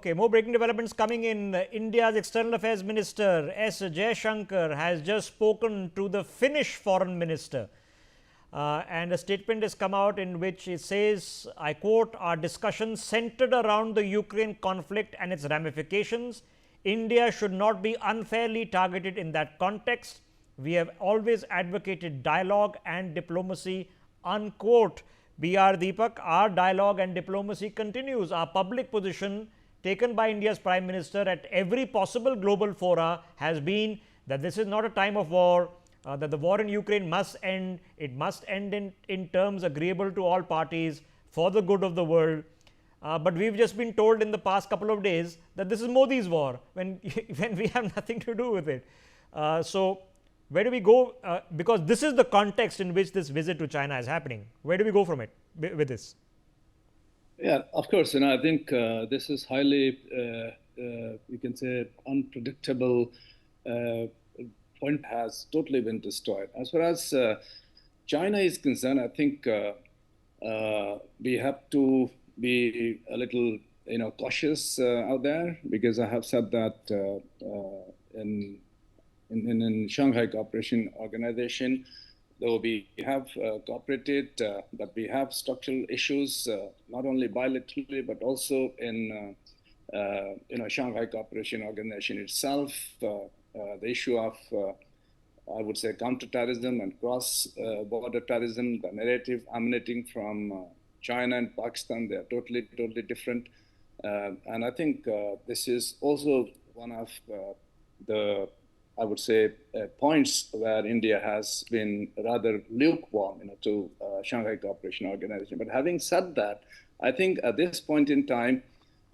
Okay, more breaking developments coming in. India's External Affairs Minister S. Jaishankar has just spoken to the Finnish Foreign Minister. And a statement has come out in which it says, I quote, our discussions centered around the Ukraine conflict and its ramifications. India should not be unfairly targeted in that context. We have always advocated dialogue and diplomacy, unquote. B.R. Deepak, our dialogue and diplomacy continues. Our public position taken by India's Prime Minister at every possible global fora has been that this is not a time of war, that the war in Ukraine must end. It must end in terms agreeable to all parties for the good of the world. But we've just been told in the past couple of days that this is Modi's war when, when we have nothing to do with it. So, where do we go? Because this is the context in which this visit to China is happening. Where do we go from it with this? Yeah, of course. I think this is highly, you can say, unpredictable. Point has totally been destroyed. As far as China is concerned, I think we have to be a little, cautious out there, because I have said that in Shanghai Cooperation Organization, though we have cooperated, but we have structural issues, not only bilaterally, but also in Shanghai Cooperation Organization itself. The issue of, I would say, counterterrorism and cross-border terrorism, the narrative emanating from China and Pakistan, they are totally different. And I think this is also one of the, I would say, points where India has been rather lukewarm, to Shanghai Cooperation Organization. But having said that, I think at this point in time,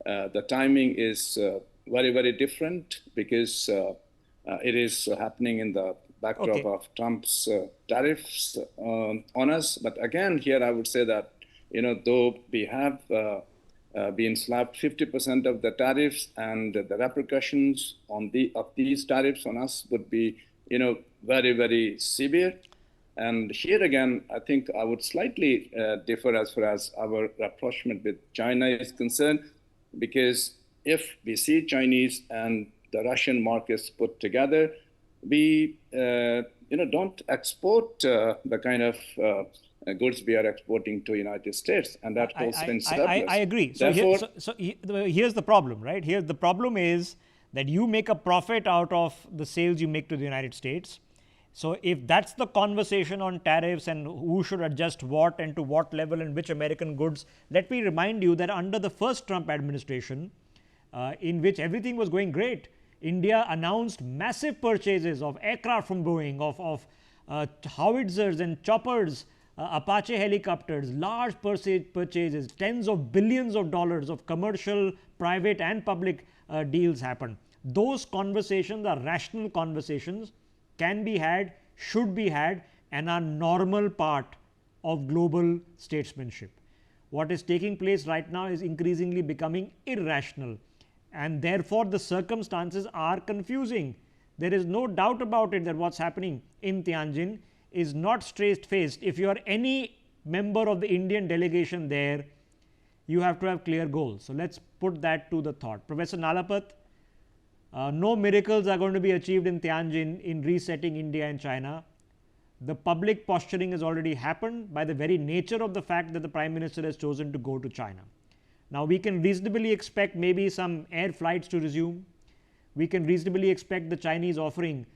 the timing is very different, because it is happening in the backdrop of Trump's tariffs on us. But again, here I would say that, though we have been slapped 50% of the tariffs, and the repercussions of these tariffs on us would be, very severe. And here again, I think I would slightly differ as far as our rapprochement with China is concerned, because if we see Chinese and the Russian markets put together, we don't export the kind of goods we are exporting to United States, and that goes in surplus. I agree. So, here's the problem, right? Here the problem is that you make a profit out of the sales you make to the United States. So if that's the conversation on tariffs and who should adjust what and to what level and which American goods, let me remind you that under the first Trump administration, in which everything was going great, India announced massive purchases of aircraft from Boeing, of howitzers and choppers, Apache helicopters, large purchases, tens of billions of dollars of commercial, private and public deals happened. Those conversations are rational conversations, can be had, should be had, and are normal part of global statesmanship. What is taking place right now is increasingly becoming irrational, and therefore the circumstances are confusing. There is no doubt about it that what's happening in Tianjin is not straight-faced. If you are any member of the Indian delegation there, you have to have clear goals. So let's put that to the thought. Professor Nalapat, no miracles are going to be achieved in Tianjin in resetting India and China. The public posturing has already happened by the very nature of the fact that the Prime Minister has chosen to go to China. Now, we can reasonably expect maybe some air flights to resume. We can reasonably expect the Chinese offering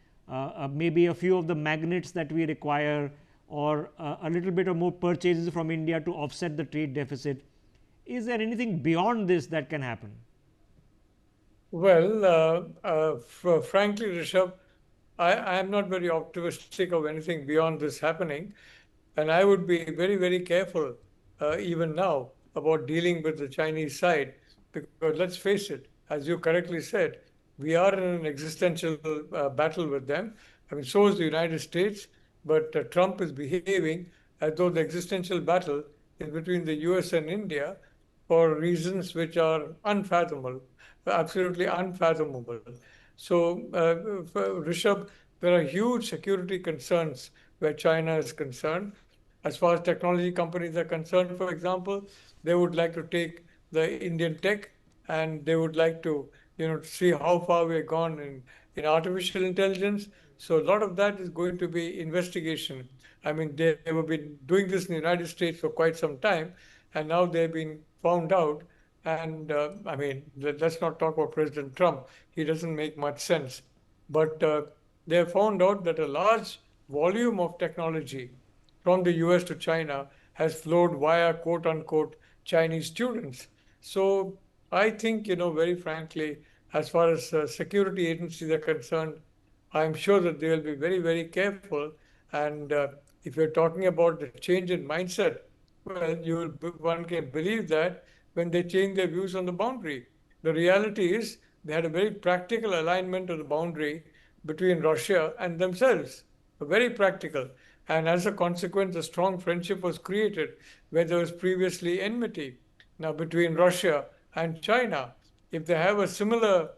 maybe a few of the magnets that we require, or a little bit of more purchases from India to offset the trade deficit. Is there anything beyond this that can happen? Well, frankly, Rishabh, I am not very optimistic of anything beyond this happening. And I would be very careful even now about dealing with the Chinese side, because let's face it, as you correctly said, we are in an existential battle with them. I mean, so is the United States, but Trump is behaving as though the existential battle is between the US and India for reasons which are unfathomable, absolutely unfathomable. So, Rishabh, there are huge security concerns where China is concerned. As far as technology companies are concerned, for example, they would like to take the Indian tech and they would like to, see how far we've gone in artificial intelligence. So a lot of that is going to be investigation. I mean, they have been doing this in the United States for quite some time, and now they've been found out. And I mean, let's not talk about President Trump. He doesn't make much sense. But they have found out that a large volume of technology from the US to China has flowed via quote unquote Chinese students. So I think, very frankly, as far as security agencies are concerned, I'm sure that they will be very, very careful. And if you're talking about the change in mindset, well, one can believe that when they change their views on the boundary. The reality is they had a very practical alignment of the boundary between Russia and themselves, very practical. And as a consequence, a strong friendship was created where there was previously enmity. Now, between Russia and China, if they have a similar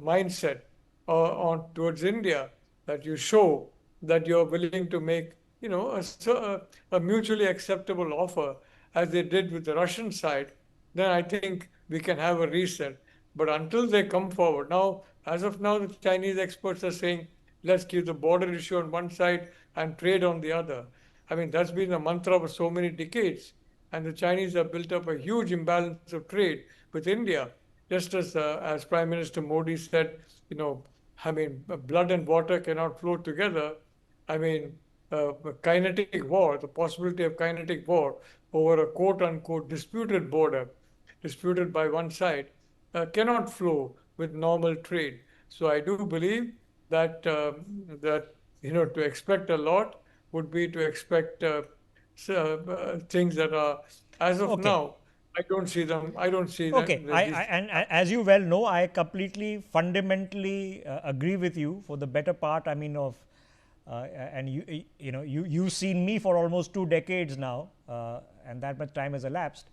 mindset towards India, that you show that you're willing to make, a mutually acceptable offer, as they did with the Russian side, then I think we can have a reset. But until they come forward, now, as of now, the Chinese experts are saying, let's keep the border issue on one side and trade on the other. I mean, that's been the mantra for so many decades. And the Chinese have built up a huge imbalance of trade with India. Just as Prime Minister Modi said, I mean, blood and water cannot flow together. I mean, kinetic war, the possibility of kinetic war over a quote-unquote disputed border, disputed by one side, cannot flow with normal trade. So I do believe that to expect a lot would be to expect things that are, as of now, I don't see them. I don't see them. Okay, and as you well know, I completely, fundamentally agree with you for the better part. I mean, and you've seen me for almost 2 decades now, and that much time has elapsed.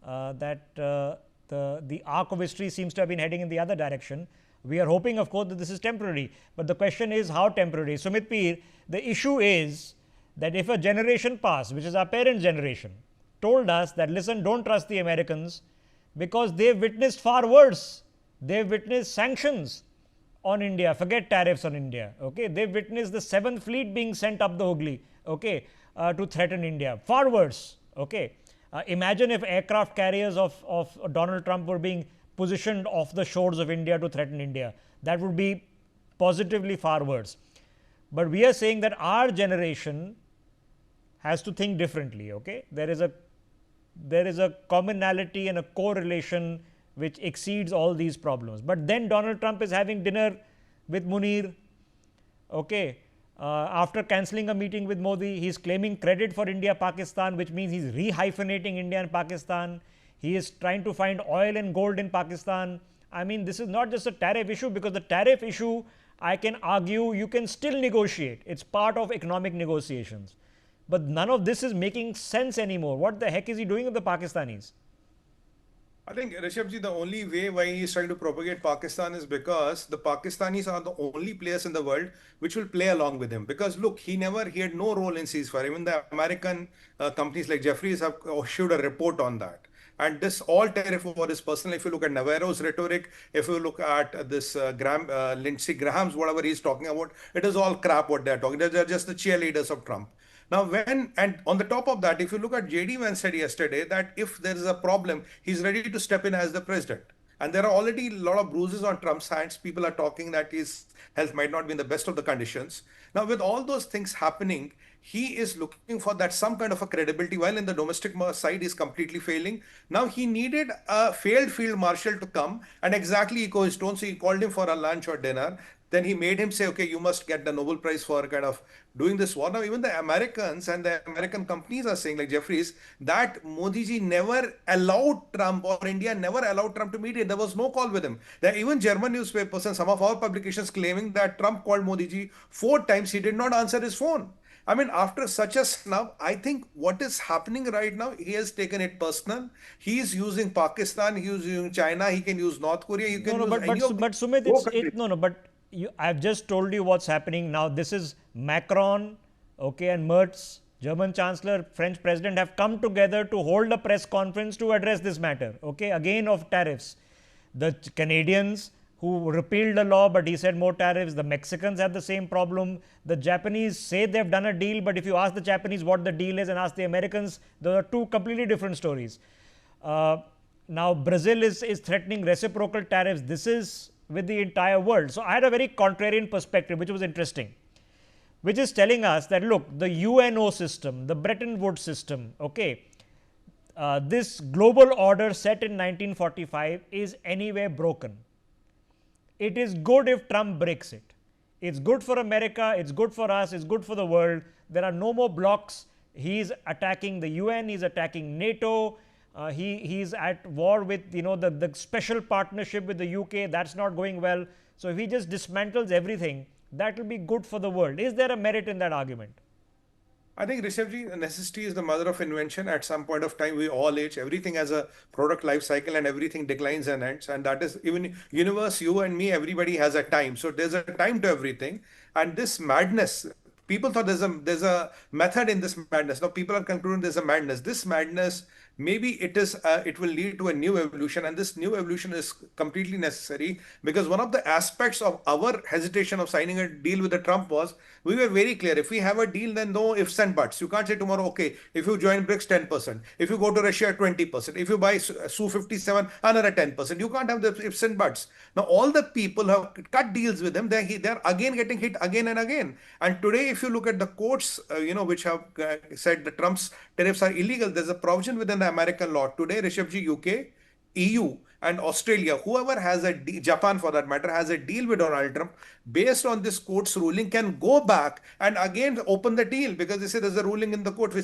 That the arc of history seems to have been heading in the other direction. We are hoping, of course, that this is temporary. But the question is, how temporary? Sumit Peer, the issue is that if a generation passed, which is our parents' generation, told us that, listen, don't trust the Americans because they've witnessed far worse. They've witnessed sanctions on India, forget tariffs on India. Okay, they've witnessed the 7th Fleet being sent up the Hooghly, okay, to threaten India. Far worse. Okay, imagine if aircraft carriers of Donald Trump were being positioned off the shores of India to threaten India. That would be positively far worse. But we are saying that our generation has to think differently. Okay, there is a commonality and a correlation which exceeds all these problems. But then Donald Trump is having dinner with Munir. Okay, after cancelling a meeting with Modi, he is claiming credit for India-Pakistan, which means he is rehyphenating India and Pakistan. He is trying to find oil and gold in Pakistan. I mean, this is not just a tariff issue, because the tariff issue, I can argue, you can still negotiate. It's part of economic negotiations. But none of this is making sense anymore. What the heck is he doing with the Pakistanis? I think, Rishabhji, the only way why he is trying to propagate Pakistan is because the Pakistanis are the only players in the world which will play along with him. Because look, he had no role in ceasefire. Even the American companies like Jeffries have issued a report on that. And this all tariff war is personal. If you look at Navarro's rhetoric, if you look at this Lindsey Graham's, whatever he's talking about, it is all crap what they're talking. They're just the cheerleaders of Trump. Now, and on the top of that, if you look at JD Vance said yesterday that if there is a problem, he's ready to step in as the president. And there are already a lot of bruises on Trump's hands. People are talking that his health might not be in the best of the conditions. Now, with all those things happening, he is looking for that some kind of a credibility, while in the domestic side is completely failing. Now, he needed a failed field marshal to come and exactly echo his tone. So he called him for a lunch or dinner. Then he made him say, okay, you must get the Nobel Prize for kind of doing this war. Now, even the Americans and the American companies are saying, like Jeffries, that Modi ji never allowed Trump, or India never allowed Trump to meet him. There was no call with him. There are even German newspapers and some of our publications claiming that Trump called Modi ji 4 times. He did not answer his phone. I mean, after such a snub, I think what is happening right now, he has taken it personal. He is using Pakistan, he is using China, he can use North Korea, he can use but Sumit, I've just told you what's happening now. This is Macron, okay, and Merz, German Chancellor, French President, have come together to hold a press conference to address this matter, okay, again of tariffs. The Canadians who repealed the law, but he said more tariffs. The Mexicans had the same problem. The Japanese say they've done a deal, but if you ask the Japanese what the deal is and ask the Americans, those are two completely different stories. Now, Brazil is threatening reciprocal tariffs. This is with the entire world. So, I had a very contrarian perspective, which was interesting, which is telling us that, look, the UNO system, the Bretton Woods system, okay, this global order set in 1945 is anyway broken. It is good if Trump breaks it. It's good for America, it's good for us, it's good for the world. There are no more blocks. He's attacking the UN, he's attacking NATO. He's at war with, the special partnership with the UK. That's not going well. So if he just dismantles everything, that will be good for the world. Is there a merit in that argument? I think, Rishabhji, necessity is the mother of invention. At some point of time, we all age. Everything has a product life cycle and everything declines and ends. And that is even universe, you and me, everybody has a time. So there's a time to everything. And this madness, people thought there's a method in this madness. Now people are concluding there's a madness. This madness, maybe it will lead to a new evolution, and this new evolution is completely necessary, because one of the aspects of our hesitation of signing a deal with the Trump was we were very clear. If we have a deal, then no ifs and buts. You can't say tomorrow, okay, if you join BRICS, 10%. If you go to Russia, 20%. If you buy Su-57, another 10%. You can't have the ifs and buts. Now, all the people who have cut deals with him, they're again getting hit again and again. And today, if you look at the courts, which have said the Trump's tariffs are illegal, there's a provision within the American law. Today, Rishabhji, UK, EU, and Australia, whoever has Japan for that matter, has a deal with Donald Trump, based on this court's ruling, can go back and again open the deal, because they say there's a ruling in the court which